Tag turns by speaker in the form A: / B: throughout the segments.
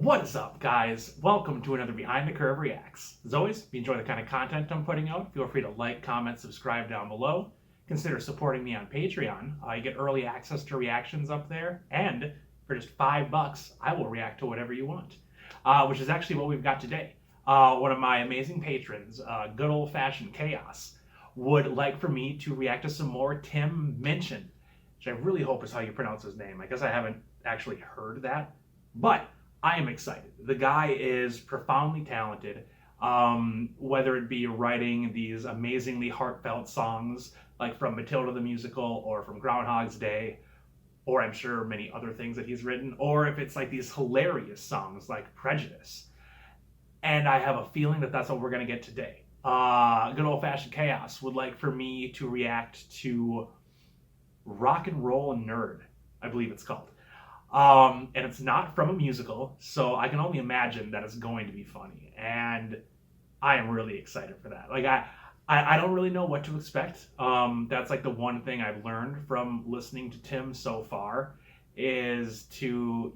A: What is up, guys? Welcome to another Behind the Curve Reacts. As always, if you enjoy the kind of content I'm putting out, feel free to like, comment, subscribe down below. Consider supporting me on Patreon. You get early access to reactions up there, and for just $5, I will react to whatever you want, which is actually what we've got today. One of my amazing patrons, Goodoldfashionedchaos, would like for me to react to some more Tim Minchin, which I really hope is how you pronounce his name. I guess I haven't actually heard that, but I am excited. The guy is profoundly talented, whether it be writing these amazingly heartfelt songs like from Matilda the Musical or from Groundhog's Day, or I'm sure many other things that he's written, or if it's like these hilarious songs like Prejudice. And I have a feeling that that's what we're going to get today. Goodoldfashionedchaos would like for me to react to Rock and Roll Nerd, I believe it's called. And it's not from a musical, so I can only imagine that it's going to be funny, and I am really excited for that. Like, I don't really know what to expect. That's like the one thing I've learned from listening to Tim so far is to,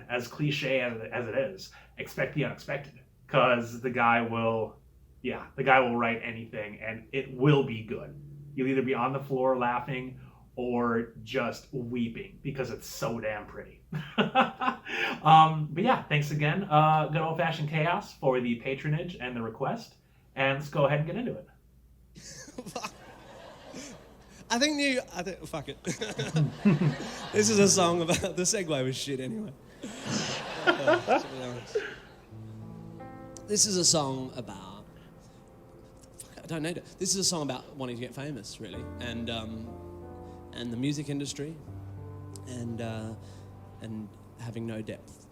A: as cliche as it is, expect the unexpected, because the guy will write anything, and it will be good. You'll either be on the floor laughing or just weeping because it's so damn pretty. But yeah, thanks again, Goodoldfashionedchaos, for the patronage and the request. And let's go ahead and get into it.
B: Fuck it. This is a song about, the segue was shit anyway. This is a song about, I don't know. This is a song about wanting to get famous, really, and the music industry, and having no depth.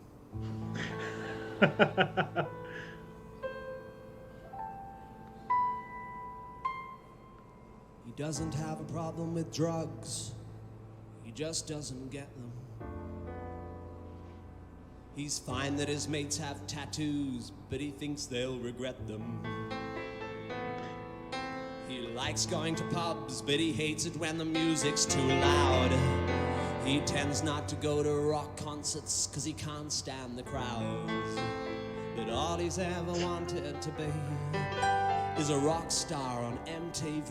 B: He doesn't have a problem with drugs, he just doesn't get them. He's fine that his mates have tattoos, but he thinks they'll regret them. He likes going to pubs, but he hates it when the music's too loud. He tends not to go to rock concerts, cause he can't stand the crowds. But all he's ever wanted to be is a rock star on MTV.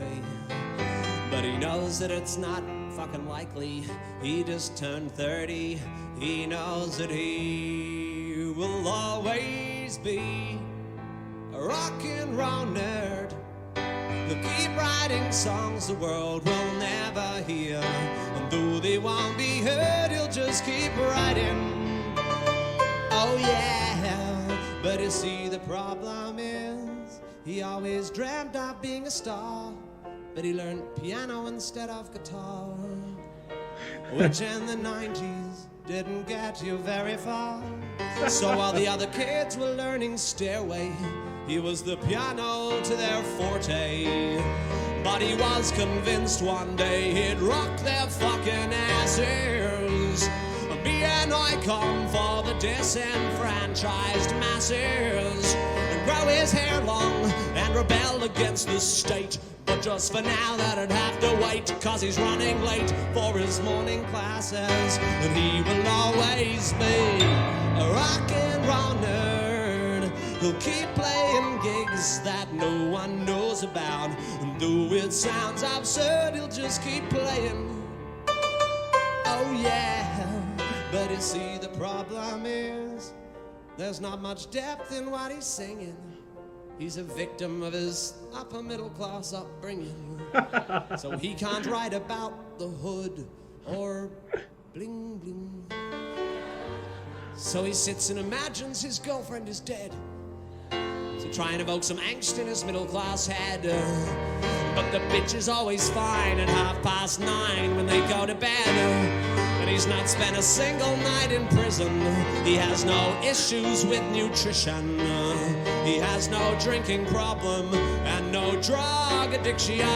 B: But he knows that it's not fucking likely. He just turned 30. He knows that he will always be a rock and roll nerd. He'll keep writing songs the world will never hear, and though they won't be heard, he'll just keep writing. Oh yeah, but you see the problem is, he always dreamt of being a star, but he learned piano instead of guitar, which in the 90s didn't get you very far. So while the other kids were learning Stairway, he was the piano to their forte. But he was convinced one day he'd rock their fucking asses, be an icon for the disenfranchised masses, and grow his hair long and rebel against the state. But just for now that'd have to wait, cause he's running late for his morning classes, and he will always be a rock and roll nerd. He'll keep playing gigs that no one knows about, and though it sounds absurd, he'll just keep playing. Oh yeah, but you see the problem is, there's not much depth in what he's singing. He's a victim of his upper middle class upbringing. So he can't write about the hood or bling bling. So he sits and imagines his girlfriend is dead, to try and evoke some angst in his middle class head. But the bitch is always fine at 9:30 when they go to bed. And he's not spent a single night in prison. He has no issues with nutrition. He has no drinking problem and no drug addiction,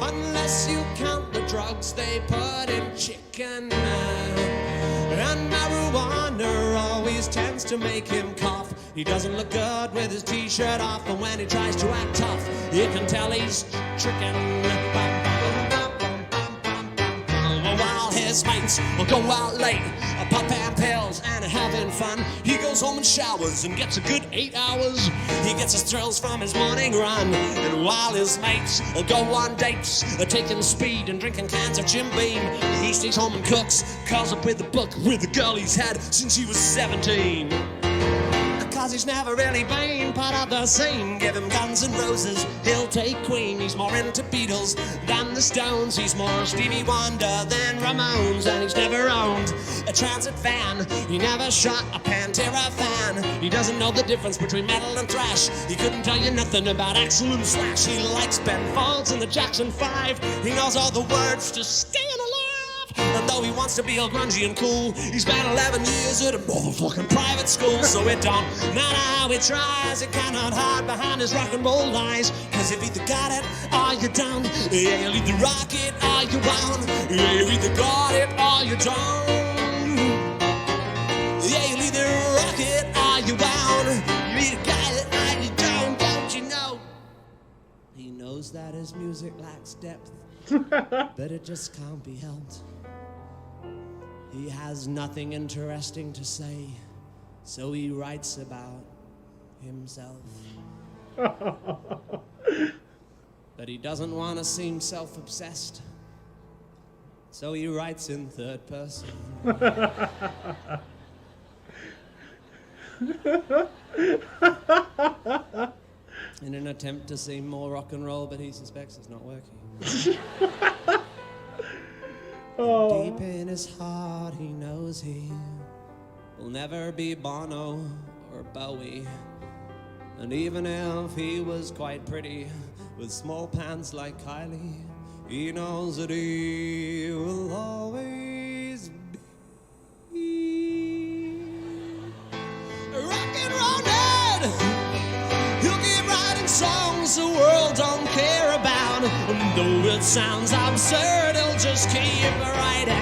B: unless you count the drugs they put in chicken. And marijuana always tends to make him cough. He doesn't look good with his t-shirt off, and when he tries to act tough, you can tell he's tricking. While his his mates will go out late, popping pills and having fun. He goes home and showers and gets a good 8 hours. He gets his thrills from his morning run. And while his mates will go on dates, taking speed and drinking cans of Jim Beam, he stays home and cooks, curls up with a book with the girl he's had since he was 17. Cause he's never really been part of the scene. Give him Guns N' Roses, he'll take Queen. He's more into Beatles than the Stones. He's more Stevie Wonder than Ramones. And he's never owned a transit van. He never shot a Pantera fan. He doesn't know the difference between metal and thrash. He couldn't tell you nothing about Axl and Slash. He likes Ben Folds and the Jackson 5. He knows all the words to Staying Alive. And though he wants to be all grungy and cool, he spent 11 years at a motherfucking private school. So it don't matter how he tries, he cannot hide behind his rock and roll lies. Cause if you either got it or you don't, yeah, you'll either rock it or you won't. Yeah, you either got it or you don't. Yeah, you'll either rock it or you won't. You either got it or you don't you know? He knows that his music lacks depth, but it just can't be helped. He has nothing interesting to say, so he writes about himself. But he doesn't want to seem self-obsessed, so he writes in third person. In an attempt to seem more rock and roll, but he suspects it's not working. Oh. Deep in his heart, he knows he will never be Bono or Bowie. And even if he was quite pretty with small pants like Kylie, he knows that he will always be rock and roll nerd. He'll keep writing songs the world don't care about. And though it sounds absurd, he'll just keep writing.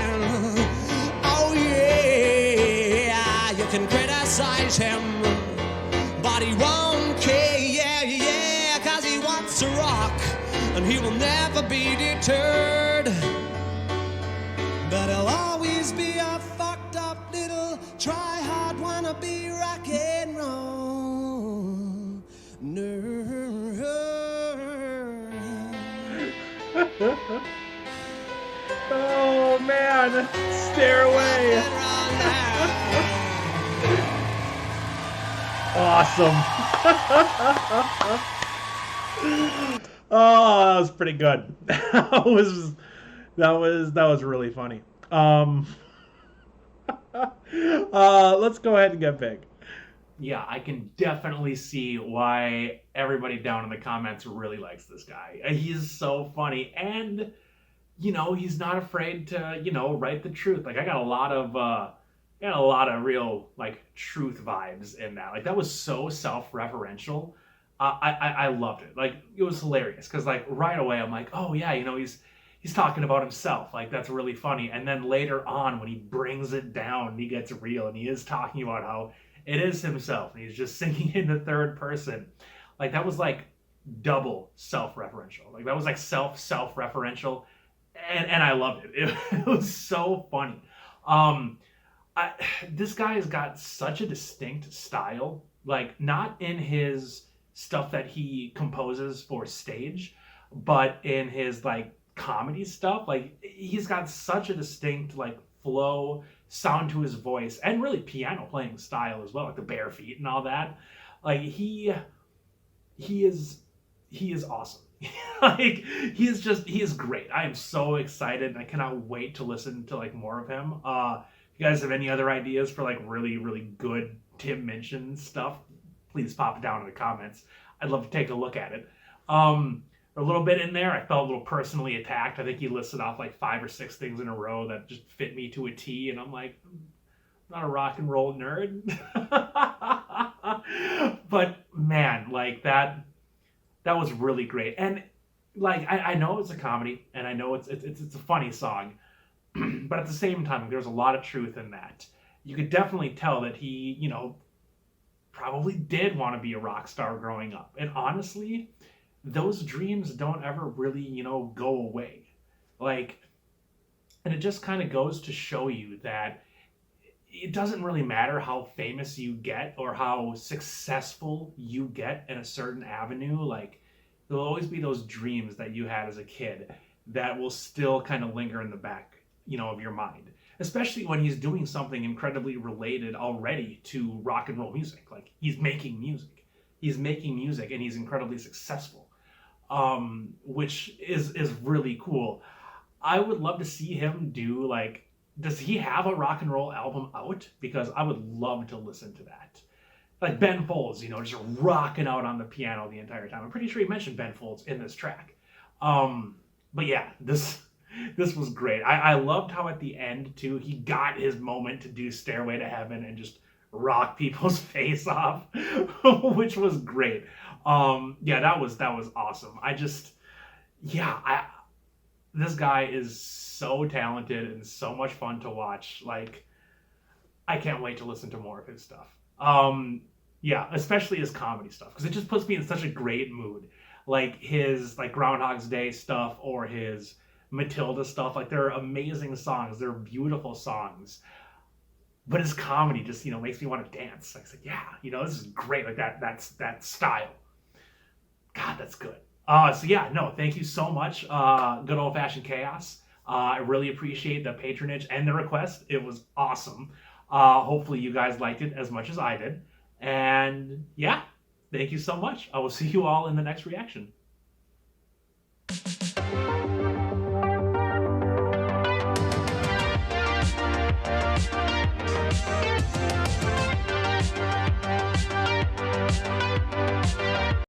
B: Oh yeah, you can criticize him, but he won't care, yeah, cause he wants to rock, and he will never be deterred. But he'll always be a fucked up little try-hard wannabe rock and roll nerd.
A: Oh man, Stairway. Awesome. Oh, that was pretty good. that was really funny. Let's go ahead and get big. Yeah, I can definitely see why everybody down in the comments really likes this guy. He's so funny, and he's not afraid to write the truth. Like I got a lot of real like truth vibes in that. Like that was so self-referential. I loved it. Like it was hilarious because like right away I'm like, oh yeah, he's talking about himself. Like that's really funny. And then later on when he brings it down, he gets real and he is talking about how it is himself and he's just singing in the third person. Like that was like double self-referential. Like that was like self-referential, and I loved it. It was so funny. This guy has got such a distinct style. Like not in his stuff that he composes for stage, but in his like comedy stuff. Like he's got such a distinct like flow, sound to his voice, and really piano playing style as well, like the bare feet and all that. Like he is awesome. Like he is great. I am so excited and I cannot wait to listen to like more of him. If you guys have any other ideas for like really, really good Tim Minchin stuff, please pop it down in the comments. I'd love to take a look at it. A little bit in there, I felt a little personally attacked. I think he listed off like 5 or 6 things in a row that just fit me to a T, and I'm like, I'm not a rock and roll nerd. But man, like that was really great. And like I know it's a comedy, and I know it's a funny song, but at the same time, there's a lot of truth in that. You could definitely tell that he, probably did want to be a rock star growing up. And honestly, those dreams don't ever really, go away. Like, And it just kind of goes to show you that it doesn't really matter how famous you get or how successful you get in a certain avenue. Like, there'll always be those dreams that you had as a kid that will still kind of linger in the back, of your mind. Especially when he's doing something incredibly related already to rock and roll music. Like, he's making music. He's making music and he's incredibly successful, which is really cool. I would love to see him do, like, does he have a rock and roll album out? Because I would love to listen to that. Like Ben Folds, just rocking out on the piano the entire time. I'm pretty sure he mentioned Ben Folds in this track. But yeah, this was great. I loved how at the end too he got his moment to do Stairway to Heaven and just rock people's face off, which was great. Yeah, that was awesome. This guy is so talented and so much fun to watch. Like, I can't wait to listen to more of his stuff. Yeah, especially his comedy stuff, because it just puts me in such a great mood. Like his Groundhog's Day stuff or his Matilda stuff. Like, they're amazing songs. They're beautiful songs. But his comedy just, makes me want to dance. Like, it's like, yeah, this is great. Like that style. God, that's good. So yeah, no, thank you so much, Good Old Fashioned Chaos. I really appreciate the patronage and the request. It was awesome. Hopefully you guys liked it as much as I did. And yeah, thank you so much. I will see you all in the next reaction.